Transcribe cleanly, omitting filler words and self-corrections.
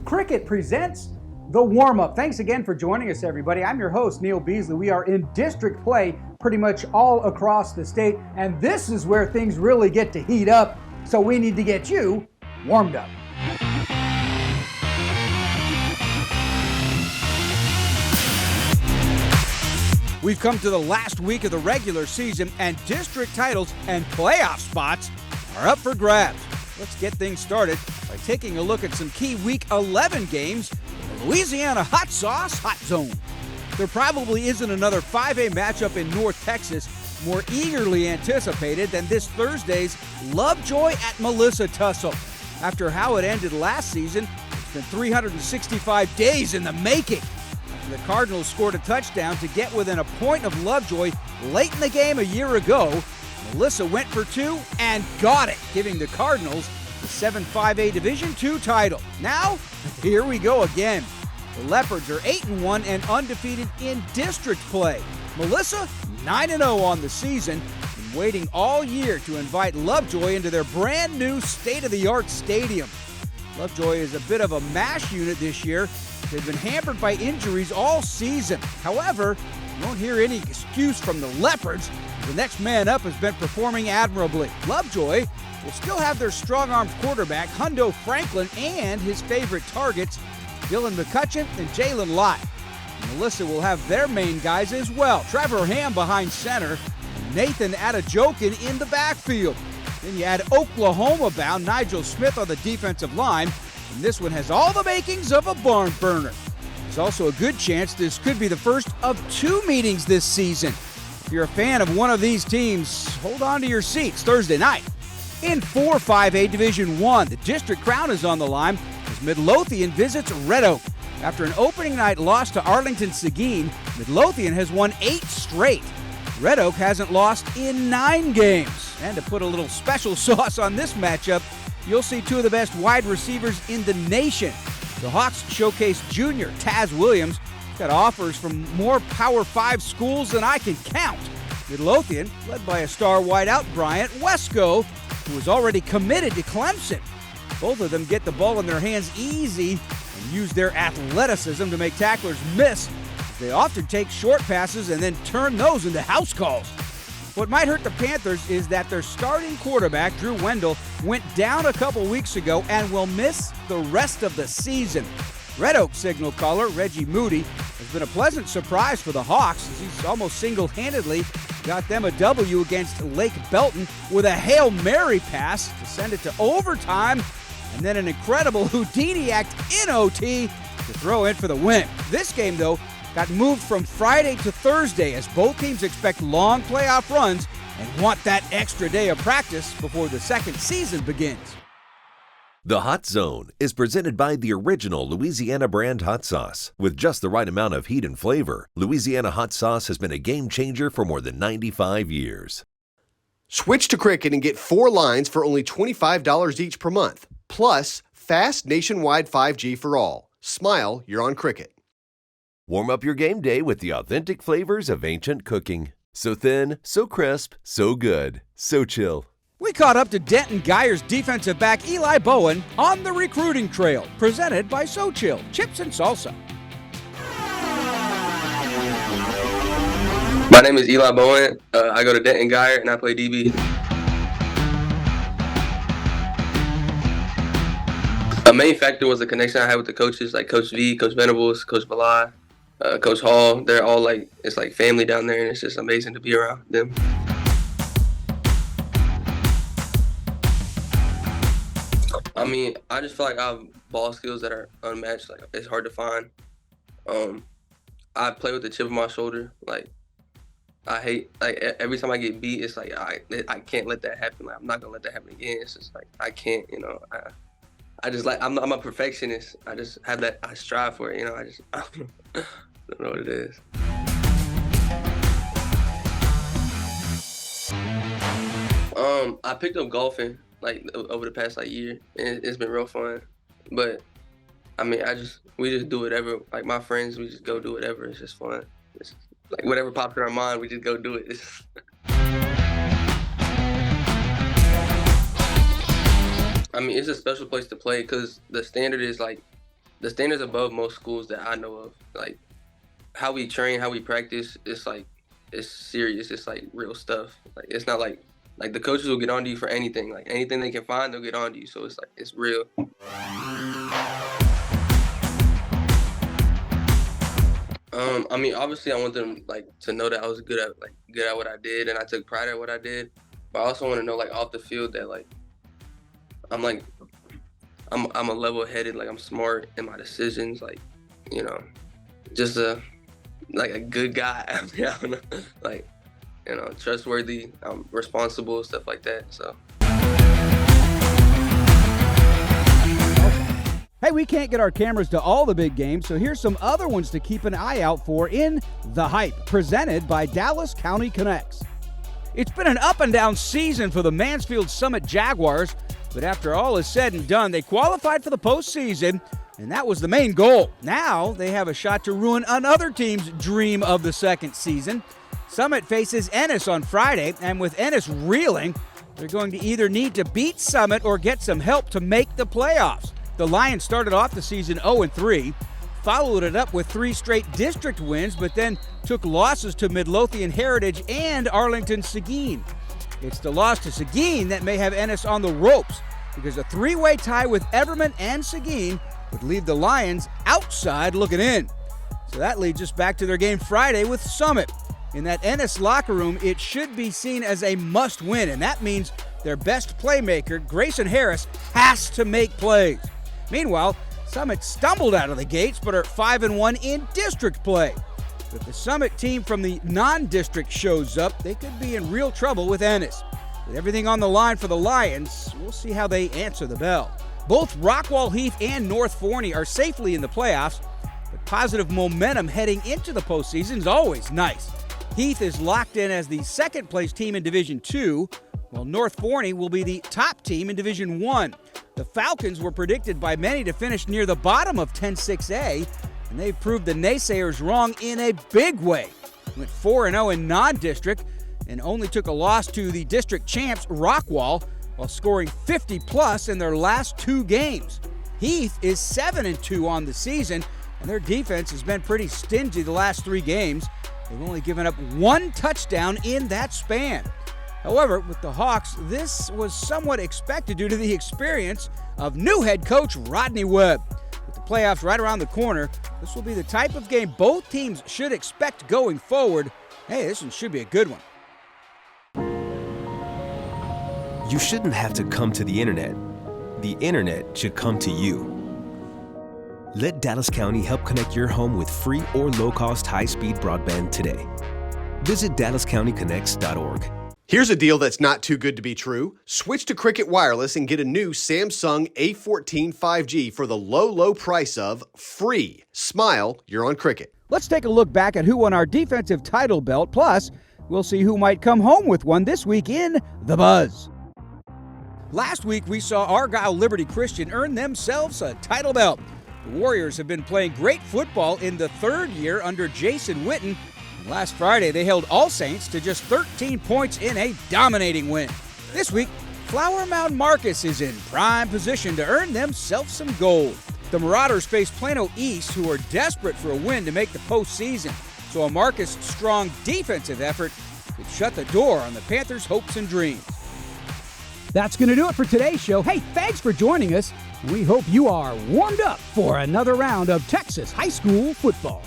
Cricket presents The Warmup. Thanks again for joining us, everybody. I'm your host, Neil Beasley. We are in district play pretty much all across the state, and this is where things really get to heat up, so we need to get you warmed up. We've come to the last week of the regular season, and district titles and playoff spots are up for grabs. Let's get things started by taking a look at some key Week 11 games in the Louisiana Hot Sauce Hot Zone. There probably isn't another 5A matchup in North Texas more eagerly anticipated than this Thursday's Lovejoy at Melissa tussle. After how it ended last season, it's been 365 days in the making. The Cardinals scored a touchdown to get within a point of Lovejoy late in the game a year ago. Melissa went for two and got it, giving the Cardinals the 7-5A Division II title. Now, here we go again. The Leopards are 8-1 and undefeated in district play. Melissa, 9-0 on the season, and waiting all year to invite Lovejoy into their brand new state-of-the-art stadium. Lovejoy is a bit of a mash unit this year. They've been hampered by injuries all season. However, you won't hear any excuse from the Leopards. The next man up has been performing admirably. Lovejoy will still have their strong-armed quarterback, Hundo Franklin, and his favorite targets, Dylan McCutcheon and Jalen Lott. Melissa will have their main guys as well. Trevor Ham behind center, and Nathan Adejokin in the backfield. Then you add Oklahoma-bound Nigel Smith on the defensive line, and this one has all the makings of a barn burner. There's also a good chance this could be the first of two meetings this season. If you're a fan of one of these teams, hold on to your seats Thursday night. In 4-5A Division I, the district crown is on the line as Midlothian visits Red Oak. After an opening night loss to Arlington Seguin, Midlothian has won 8 straight. Red Oak hasn't lost in 9 games. And to put a little special sauce on this matchup, you'll see two of the best wide receivers in the nation. The Hawks showcase junior Taz Williams. He's got offers from more Power 5 schools than I can count. Midlothian, led by a star wideout Bryant Wesco, who is already committed to Clemson. Both of them get the ball in their hands easy and use their athleticism to make tacklers miss. They often take short passes and then turn those into house calls. What might hurt the Panthers is that their starting quarterback, Drew Wendell, went down a couple weeks ago and will miss the rest of the season. Red Oak signal caller Reggie Moody has been a pleasant surprise for the Hawks as he's almost single-handedly got them a W against Lake Belton with a Hail Mary pass to send it to overtime, and then an incredible Houdini act in OT to throw in for the win. This game, though, got moved from Friday to Thursday as both teams expect long playoff runs and want that extra day of practice before the second season begins. The Hot Zone is presented by the original Louisiana brand hot sauce. With just the right amount of heat and flavor, Louisiana hot sauce has been a game changer for more than 95 years. Switch to Cricket and get 4 lines for only $25 each per month, plus fast nationwide 5G for all. Smile, you're on Cricket. Warm up your game day with the authentic flavors of ancient cooking. So thin, so crisp, so good, so chill. We caught up to Denton Geyer's defensive back Eli Bowen on the recruiting trail, presented by Xochitl, chips and salsa. My name is Eli Bowen. I go to Denton Geyer and I play DB. A main factor was the connection I had with the coaches, like Coach V, Coach Venables, Coach Balai, Coach Hall. They're all it's like family down there, and it's just amazing to be around them. I mean, I just feel like I have ball skills that are unmatched. Like, it's hard to find. I play with the chip on my shoulder. Like, I hate, every time I get beat, it's like, I can't let that happen. Like, I'm not going to let that happen again. It's just like, I can't, I just I'm a perfectionist. I just have that, I strive for it, I don't know what it is. I picked up golfing over the past year, and it's been real fun. But I mean, we just do whatever. Like my friends, we just go do whatever. It's just fun. It's like whatever pops in our mind, we just go do it. I mean, it's a special place to play because the standard is the standards above most schools that I know of. Like how we train, how we practice, it's serious. It's like real stuff. Like it's not like the coaches will get on to you for anything. Like anything they can find, they'll get on to you. So it's real. I mean, obviously, I want them to know that I was good at what I did, and I took pride at what I did. But I also want to know off the field that I'm a level-headed, I'm smart in my decisions, just a good guy. I don't know, trustworthy, responsible, stuff like that. So. Hey, we can't get our cameras to all the big games, so here's some other ones to keep an eye out for in The Hype, presented by Dallas County Connects. It's been an up-and-down season for the Mansfield Summit Jaguars, but after all is said and done, they qualified for the postseason, and that was the main goal. Now they have a shot to ruin another team's dream of the second season. Summit faces Ennis on Friday, and with Ennis reeling, they're going to either need to beat Summit or get some help to make the playoffs. The Lions started off the season 0-3, followed it up with 3 straight district wins, but then took losses to Midlothian Heritage and Arlington Seguin. It's the loss to Seguin that may have Ennis on the ropes, because a 3-way tie with Everman and Seguin would leave the Lions outside looking in. So that leads us back to their game Friday with Summit. In that Ennis locker room, it should be seen as a must-win, and that means their best playmaker, Grayson Harris, has to make plays. Meanwhile, Summit stumbled out of the gates but are 5-1 in district play. If the Summit team from the non-district shows up, they could be in real trouble with Ennis. With everything on the line for the Lions, we'll see how they answer the bell. Both Rockwall Heath and North Forney are safely in the playoffs, but positive momentum heading into the postseason is always nice. Heath is locked in as the second-place team in Division II, while North Forney will be the top team in Division I. The Falcons were predicted by many to finish near the bottom of 10-6A, and they've proved the naysayers wrong in a big way. Went 4-0 in non-district and only took a loss to the district champs, Rockwall, while scoring 50-plus in their last 2 games. Heath is 7-2 on the season, and their defense has been pretty stingy the last 3 games. They've only given up 1 touchdown in that span. However, with the Hawks, this was somewhat expected due to the experience of new head coach Rodney Webb. With the playoffs right around the corner, this will be the type of game both teams should expect going forward. Hey, this one should be a good one. You shouldn't have to come to the internet. The internet should come to you. Let Dallas County help connect your home with free or low-cost high-speed broadband today. Visit DallasCountyConnects.org. Here's a deal that's not too good to be true. Switch to Cricket Wireless and get a new Samsung A14 5G for the low, low price of free. Smile, you're on Cricket. Let's take a look back at who won our defensive title belt. Plus, we'll see who might come home with one this week in The Buzz. Last week, we saw Argyle Liberty Christian earn themselves a title belt. The Warriors have been playing great football in the 3rd year under Jason Witten. Last Friday, they held All Saints to just 13 points in a dominating win. This week, Flower Mound Marcus is in prime position to earn themselves some gold. The Marauders face Plano East, who are desperate for a win to make the postseason, so a Marcus strong defensive effort could shut the door on the Panthers' hopes and dreams. That's going to do it for today's show. Hey, thanks for joining us. We hope you are warmed up for another round of Texas high school football.